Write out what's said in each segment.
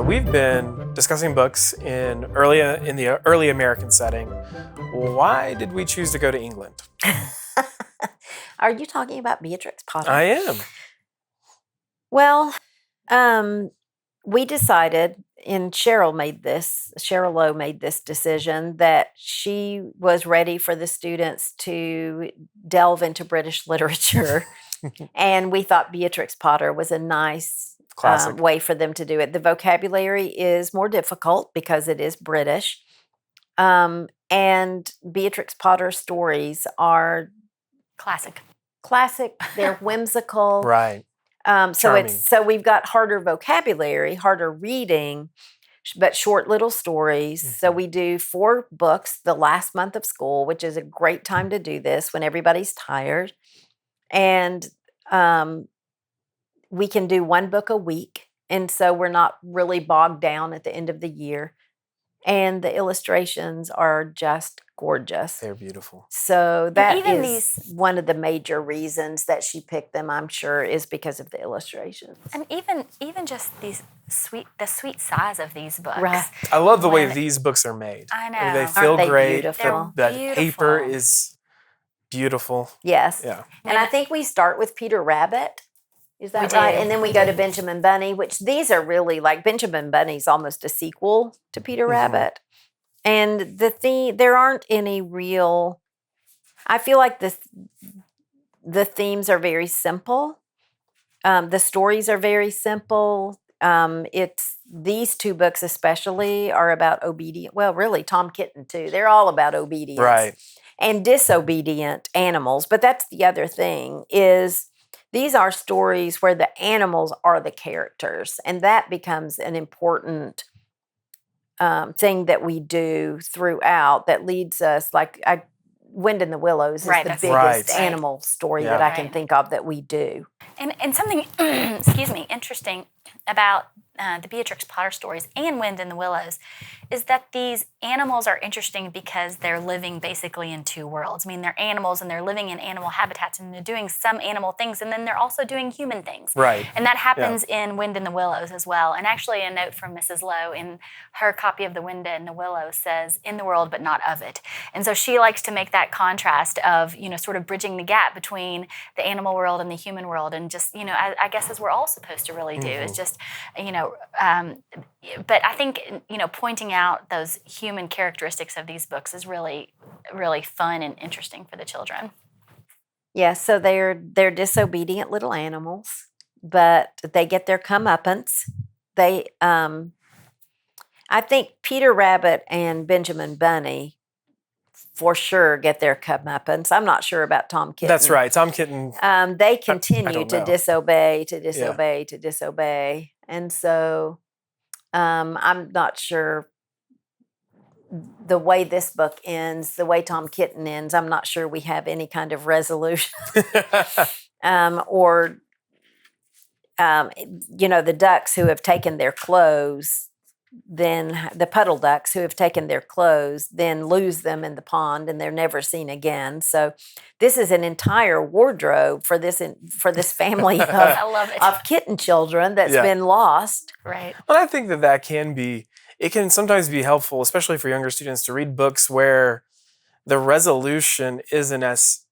So we've been discussing books in the early American setting. Why did we choose to go to England? Are you talking about Beatrix Potter? I am. Well, we decided, and Cheryl Lowe made this decision, that she was ready for the students to delve into British literature. And we thought Beatrix Potter was a nice way for them to do it. The vocabulary is more difficult because it is British. And Beatrix Potter stories are classic. They're whimsical. Right. So we've got harder vocabulary, harder reading, but short little stories. Mm-hmm. So we do 4 books the last month of school, which is a great time to do this when everybody's tired. And we can do 1 book a week. And so we're not really bogged down at the end of the year. And the illustrations are just gorgeous. They're beautiful. So that is one of the major reasons that she picked them, I'm sure, is because of the illustrations. And even just the sweet size of these books. Right. I love the way these books are made. I know. Aren't They feel they great. Beautiful? That paper is beautiful. Yes. Yeah. And I think we start with Peter Rabbit. Is that right? And then we go to Benjamin Bunny, which these are really like Benjamin Bunny's almost a sequel to Peter Rabbit. And there aren't any real, I feel like the themes are very simple. The stories are very simple. It's these 2 books especially are about obedient. Well, really, Tom Kitten too. They're all about obedience. Right. And disobedient animals. But that's the other thing is these are stories where the animals are the characters. And that becomes an important thing that we do throughout that leads us, Wind in the Willows is the biggest animal story that I can think of that we do. And something, interesting about the Beatrix Potter stories and Wind in the Willows is that these animals are interesting because they're living basically in 2 worlds. I mean, they're animals and they're living in animal habitats and they're doing some animal things and then they're also doing human things. Right. And that happens in Wind in the Willows as well. And actually a note from Mrs. Lowe in her copy of the Wind in the Willows says, in the world but not of it. And so she likes to make that contrast of, sort of bridging the gap between the animal world and the human world. And just, I guess as we're all supposed to really do is just, but I think, pointing out those human characteristics of these books is really, really fun and interesting for the children. Yeah, so they're disobedient little animals, but they get their comeuppance. They, I think Peter Rabbit and Benjamin Bunny for sure get their comeuppance. I'm not sure about Tom Kitten. That's right. Tom Kitten. They continue to disobey. And so I'm not sure the way this book ends, the way Tom Kitten ends, I'm not sure we have any kind of resolution. Or the ducks who have taken their clothes, then the puddle ducks who have taken their clothes, then lose them in the pond and they're never seen again. So this is an entire wardrobe for this family of kitten children that's been lost. Right. Well, I think that can sometimes be helpful, especially for younger students, to read books where the resolution isn't as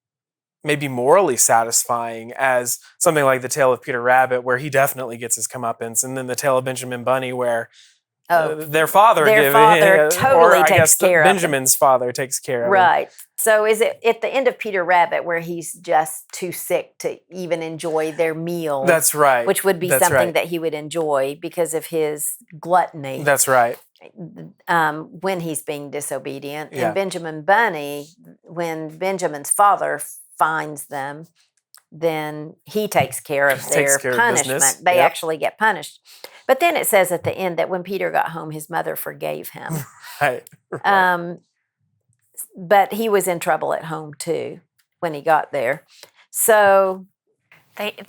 maybe morally satisfying as something like the Tale of Peter Rabbit, where he definitely gets his comeuppance, and then the Tale of Benjamin Bunny, where their father totally takes care of it. Benjamin's father takes care of him. Right. So is it at the end of Peter Rabbit where he's just too sick to even enjoy their meal? That's right. Which would be something that he would enjoy because of his gluttony. That's right. When he's being disobedient. And Benjamin Bunny, when Benjamin's father finds them, then he takes care of their punishment. They actually get punished. But then it says at the end that when Peter got home, his mother forgave him. Right. But he was in trouble at home too when he got there. So it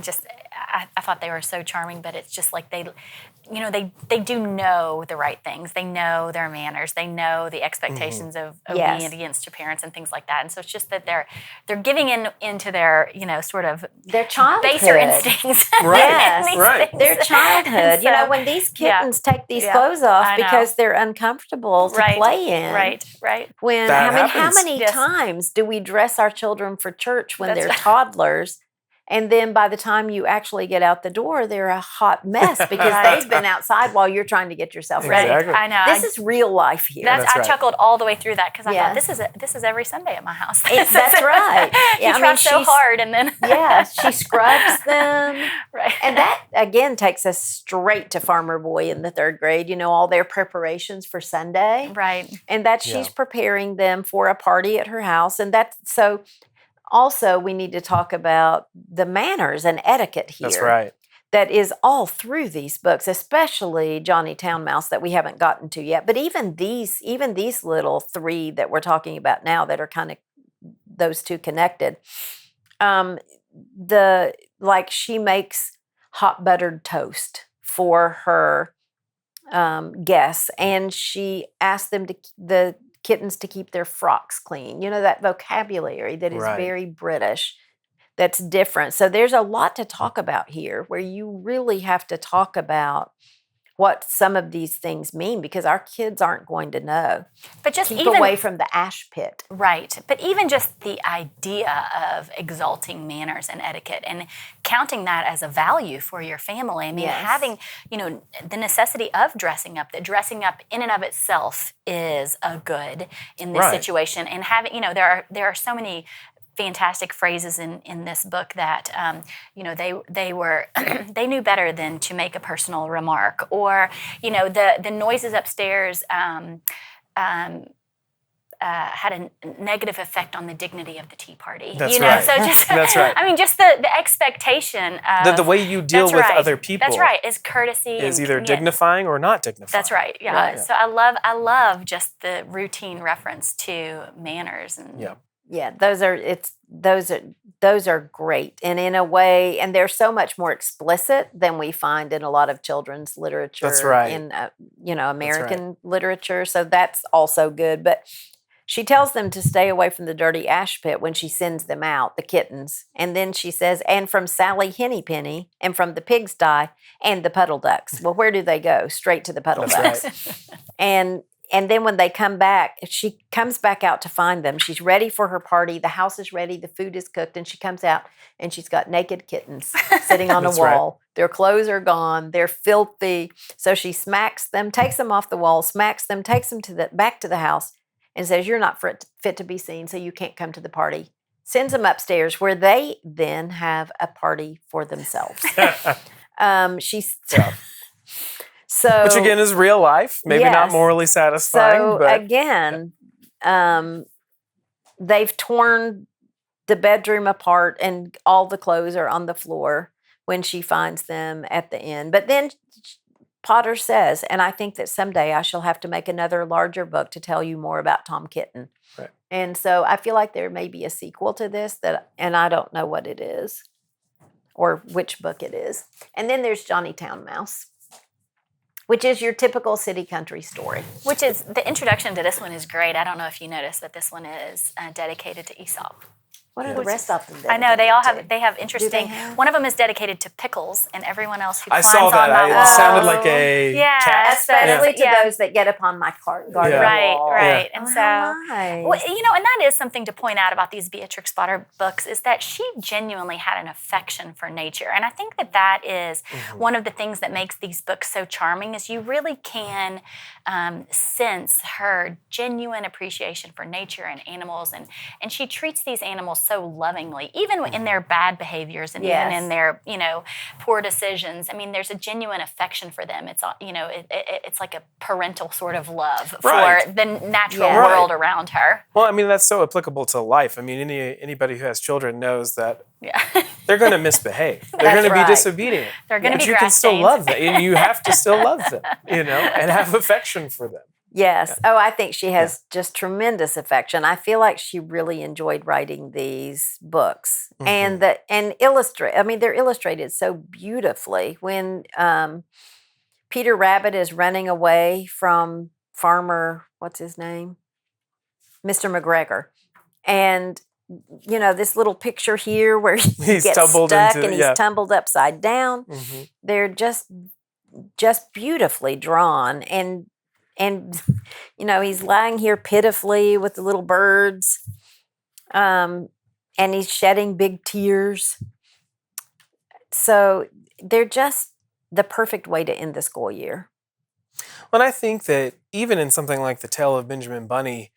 just I thought they were so charming, but it's just like they do know the right things. They know their manners. They know the expectations of obedience to parents and things like that. And so it's just that they're giving into their, sort of their childhood, baser instincts. Their childhood. So, when these kittens take these clothes off because they're uncomfortable to play in. Right. When how many times do we dress our children for church when they're toddlers? And then by the time you actually get out the door, they're a hot mess because they've been outside while you're trying to get yourself ready. Exactly. I know. This is real life here. I chuckled all the way through that because I thought this is every Sunday at my house. That's right. She tries so hard, and then she scrubs them. Right. And that again takes us straight to Farmer Boy in the 3rd grade. All their preparations for Sunday. Right. And that she's preparing them for a party at her house, and that's so. Also, we need to talk about the manners and etiquette here. That's right. That is all through these books, especially Johnny Town Mouse that we haven't gotten to yet. But even these little 3 that we're talking about now that are kind of those 2 connected. She makes hot buttered toast for her guests, and she asks them the kittens to keep their frocks clean. That vocabulary that is very British, that's different. So there's a lot to talk about here where you really have to talk about what some of these things mean because our kids aren't going to know. But just keep away from the ash pit. Right. But even just the idea of exalting manners and etiquette and counting that as a value for your family. I mean, having, the necessity of dressing up, that dressing up in and of itself is a good in this situation. And having, there are so many fantastic phrases in this book that they were they knew better than to make a personal remark, or the noises upstairs had a negative effect on the dignity of the tea party. That's right. So just that's right. I mean, just the expectation of the way you deal with other people. That's right. Is courtesy is either dignifying or not dignifying. That's right. Yeah. Right. So I love just the routine reference to manners and. Yeah, those are great, and in a way, and they're so much more explicit than we find in a lot of children's literature. That's right. In American literature, so that's also good. But she tells them to stay away from the dirty ash pit when she sends them out, the kittens, and then she says, and from Sally Hennypenny, and from the pigsty, and the puddle ducks. Well, where do they go? Straight to the puddle ducks, right. And then when they come back, she comes back out to find them. She's ready for her party. The house is ready. The food is cooked. And she comes out and she's got naked kittens sitting on a wall. Right. Their clothes are gone. They're filthy. So she smacks them, takes them off the wall, smacks them, takes them back to the house and says, you're not fit to be seen, so you can't come to the party. Sends them upstairs where they then have a party for themselves. So, which again is real life, maybe not morally satisfying. So again, they've torn the bedroom apart and all the clothes are on the floor when she finds them at the end. But then Potter says, and I think that someday I shall have to make another larger book to tell you more about Tom Kitten. Right. And so I feel like there may be a sequel to this, and I don't know what it is or which book it is. And then there's Johnny Town Mouse, which is your typical city country story. Which is, the introduction to this one is great. I don't know if you noticed, but this one is dedicated to Aesop. What are the rest of them? I know, they have interesting, one of them is dedicated to Pickles, and everyone else who climbs on my wall. It sounded like a cat. Especially to those that get upon my garden wall. Right. And nice. Well, and that is something to point out about these Beatrix Potter books, is that she genuinely had an affection for nature. And I think that is one of the things that makes these books so charming, is you really can sense her genuine appreciation for nature and animals, and she treats these animals so lovingly, even in their bad behaviors and even in their poor decisions. I mean, there's a genuine affection for them. It's it's like a parental sort of love for the natural world around her. Well, I mean, that's so applicable to life. I mean, anybody who has children knows that they're going to misbehave. They're going to be disobedient. They're going to be you can still love them. You have to still love them, and have affection for them. Yes. Oh, I think she has just tremendous affection. I feel like she really enjoyed writing these books, and illustrate. I mean, they're illustrated so beautifully. When Peter Rabbit is running away from Farmer, what's his name, Mr. McGregor, and this little picture here where he gets stuck and he's tumbled upside down. They're just beautifully drawn, and he's lying here pitifully with the little birds, and he's shedding big tears. So they're just the perfect way to end the school year. Well, I think that even in something like The Tale of Benjamin Bunny,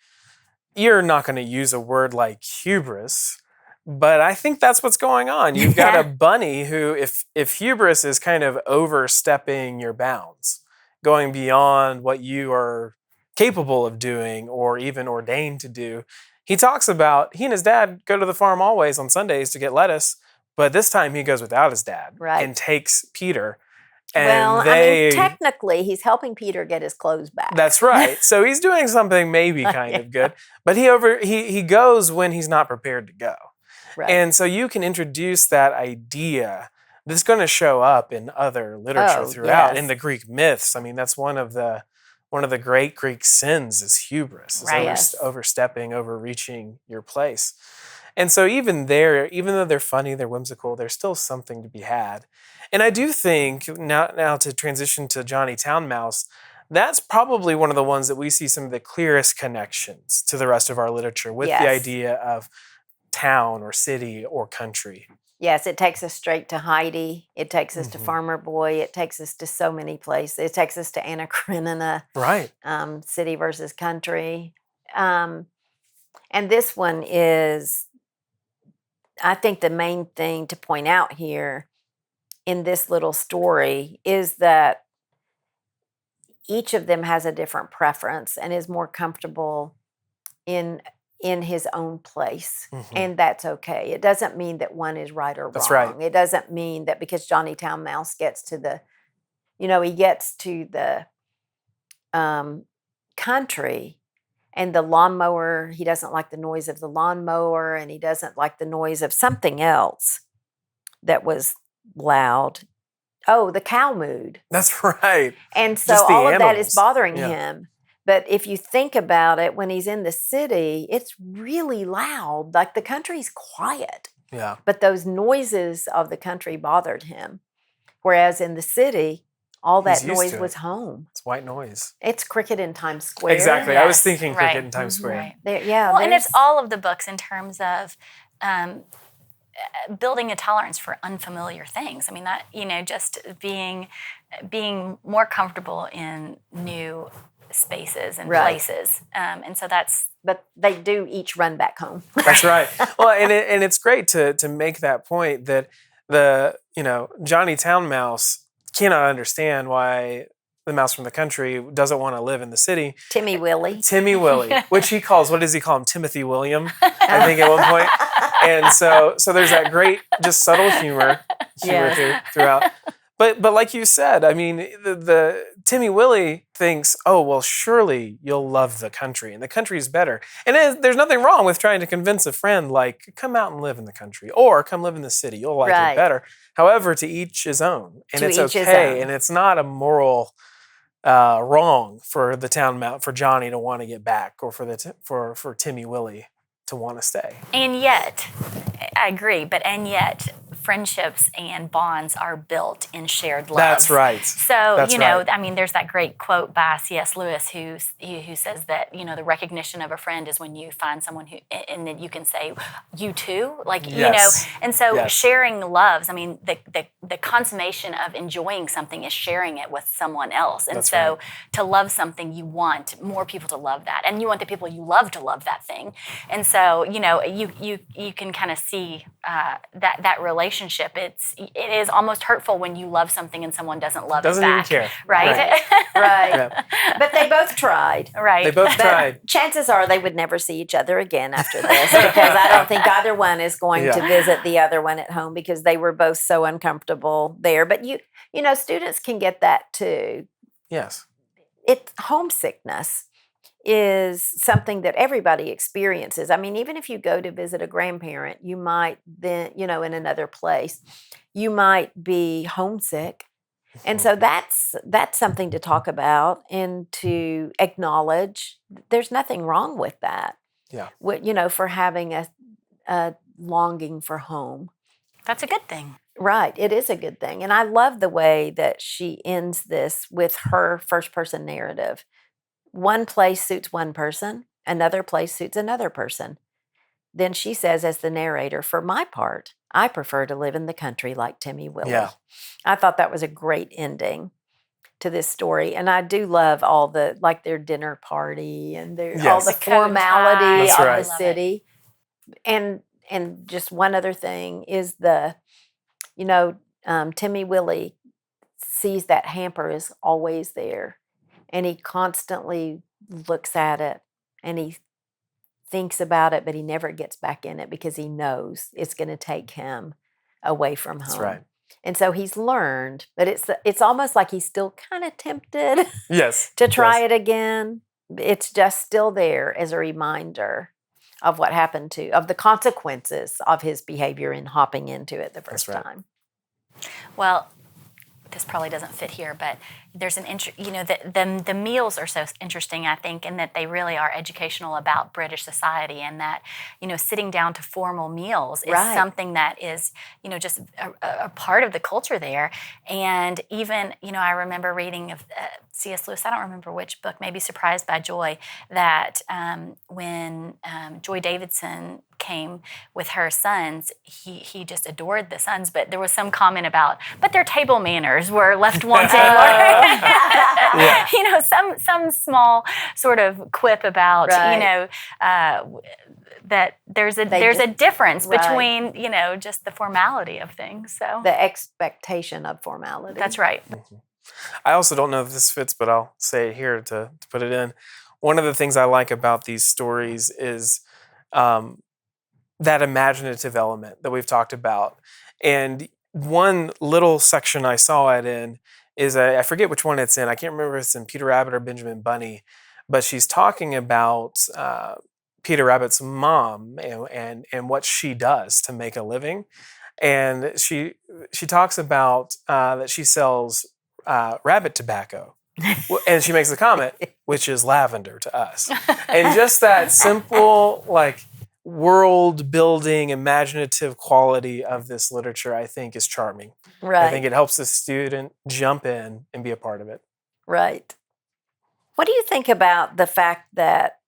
you're not going to use a word like hubris, but I think that's what's going on. You've got a bunny who, if hubris is kind of overstepping your bounds, going beyond what you are capable of doing or even ordained to do. He talks about he and his dad go to the farm always on Sundays to get lettuce, but this time he goes without his dad and takes Peter. And technically he's helping Peter get his clothes back. That's right. So he's doing something maybe kind of good, but he goes when he's not prepared to go. Right. And so you can introduce that idea that's going to show up in other literature throughout. In the Greek myths. I mean, that's one of the great Greek sins is hubris, is overstepping, overreaching your place. And so even though they're funny, they're whimsical, there's still something to be had. And I do think, now to transition to Johnny Town Mouse, that's probably one of the ones that we see some of the clearest connections to the rest of our literature with the idea of town or city or country. Yes, it takes us straight to Heidi. It takes us to Farmer Boy. It takes us to so many places. It takes us to Anna Karenina. Right. City versus country. And this one is, I think the main thing to point out here in this little story is that each of them has a different preference and is more comfortable in his own place. And that's okay. It doesn't mean that one is right or wrong. That's right. It doesn't mean that because Johnny Town Mouse gets to the, he gets to the country and the lawnmower, he doesn't like the noise of the lawnmower and he doesn't like the noise of something else that was loud. Oh, the cow mood. That's right. And so all of that is bothering him. But if you think about it, when he's in the city, it's really loud. Like the country's quiet. Yeah. But those noises of the country bothered him. Whereas in the city, all that noise was home. It's white noise. It's cricket in Times Square. Exactly. Yes. I was thinking cricket in Times Square. Right. Well, and it's all of the books in terms of building a tolerance for unfamiliar things. I mean, that, just being more comfortable in new spaces and places. And so but they do each run back home. That's right. Well, and it's great to make that point that Johnny Town Mouse cannot understand why the mouse from the country doesn't want to live in the city. Timmy Willie, which he calls, what does he call him? Timothy William, I think at one point. And so there's that great, just subtle humor throughout. But like you said, I mean, the Timmy Willie thinks, oh, well, surely you'll love the country, and the country is better. And there's nothing wrong with trying to convince a friend, like, come out and live in the country, or come live in the city. You'll like it better. However, to each his own, and it's okay, and it's not a moral wrong for the town for Johnny to want to get back, or for Timmy Willie to want to stay. And yet, I agree, but friendships and bonds are built in shared love. That's right. So, I mean, there's that great quote by C.S. Lewis who says that, the recognition of a friend is when you find someone and then you can say, you too? Like, and so sharing loves, I mean, the consummation of enjoying something is sharing it with someone else. And to love something, you want more people to love that. And you want the people you love to love that thing. And so, you can kind of see that relationship. It is almost hurtful when you love something and someone doesn't love it back. Doesn't even care. Right? Right. But they both tried. Right. They both tried. Chances are they would never see each other again after this, because I don't think either one is going to visit the other one at home, because they were both so uncomfortable there. But students can get that too. Yes. homesickness is something that everybody experiences. I mean, even if you go to visit a grandparent, you might then, in another place, you might be homesick. And so that's something to talk about and to acknowledge. There's nothing wrong with that. Yeah. For having a longing for home. That's a good thing. Right. It is a good thing. And I love the way that she ends this with her first person narrative. One place suits one person, another place suits another person. Then she says, as the narrator, for my part, I prefer to live in the country like Timmy Willie. Yeah. I thought that was a great ending to this story. And I do love all their dinner party and all the formality of the city. And just one other thing is Timmy Willie sees that hamper is always there. And he constantly looks at it and he thinks about it, but he never gets back in it because he knows it's going to take him away from home. That's right. And so he's learned, but it's almost like he's still kind of tempted to try it again. It's just still there as a reminder of what happened of the consequences of his behavior in hopping into it the first time. Well, this probably doesn't fit here, but there's the meals are so interesting, I think, in that they really are educational about British society, and that, sitting down to formal meals is something that is, just a part of the culture there. And even, I remember reading of C.S. Lewis, I don't remember which book, maybe Surprised by Joy, that when Joy Davidson came with her sons, he just adored the sons, but there was some comment about, but their table manners were left wanting. Some small sort of quip about, that there's a difference between, just the formality of things. So the expectation of formality. That's right. Mm-hmm. I also don't know if this fits, but I'll say it here to put it in. One of the things I like about these stories is that imaginative element that we've talked about. And one little section I saw it in is, I forget which one it's in. I can't remember if it's in Peter Rabbit or Benjamin Bunny, but she's talking about Peter Rabbit's mom and what she does to make a living. And she talks about that she sells rabbit tobacco. And she makes the comment, which is lavender to us. And just that simple, world building, imaginative quality of this literature, I think, is charming. Right. I think it helps the student jump in and be a part of it. Right. What do you think about the fact that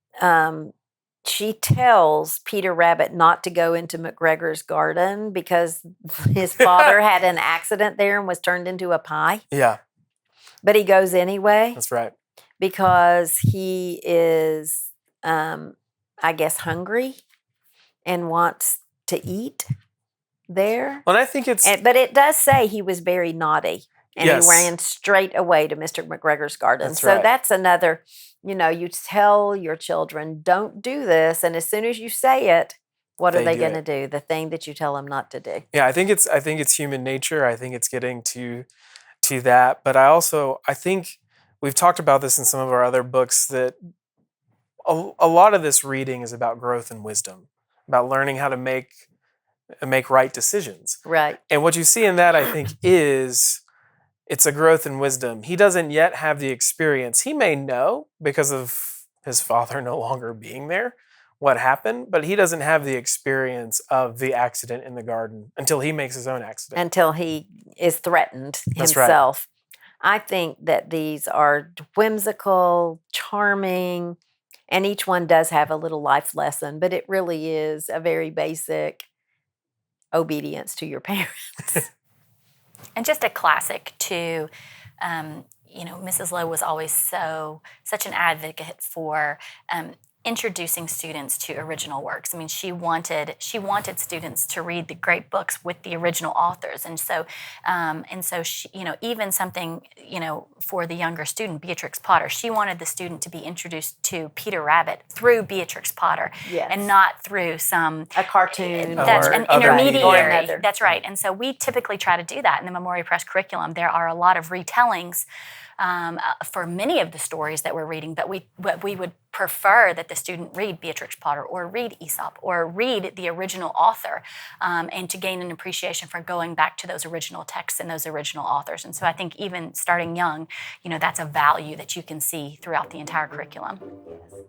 she tells Peter Rabbit not to go into McGregor's garden because his father had an accident there and was turned into a pie? Yeah. But he goes anyway? That's right. Because he is, I guess, hungry and wants to eat there. Well, and I think but it does say he was very naughty. And he ran straight away to Mr. McGregor's garden. That's another, you tell your children, don't do this. And as soon as you say it, what are they going to do? The thing that you tell them not to do. Yeah, I think it's human nature. I think it's getting to that. But I think we've talked about this in some of our other books, that a lot of this reading is about growth and wisdom, about learning how to make right decisions. Right. And what you see in that, I think, is it's a growth in wisdom. He doesn't yet have the experience. He may know, because of his father no longer being there, what happened, but he doesn't have the experience of the accident in the garden until he makes his own accident. Until he is threatened himself. Right. I think that these are whimsical, charming, and each one does have a little life lesson, but it really is a very basic obedience to your parents. And just a classic too. Mrs. Lowe was always such an advocate for introducing students to original works. I mean, she wanted students to read the great books with the original authors, and so she, even something, for the younger student, Beatrix Potter, she wanted the student to be introduced to Peter Rabbit through Beatrix Potter, and not through a cartoon, that's an intermediary. Right. That's right. And so we typically try to do that in the Memoria Press curriculum. There are a lot of retellings for many of the stories that we're reading, but we would prefer that the student read Beatrix Potter or read Aesop or read the original author, and to gain an appreciation for going back to those original texts and those original authors. And so I think even starting young, that's a value that you can see throughout the entire curriculum. Yes.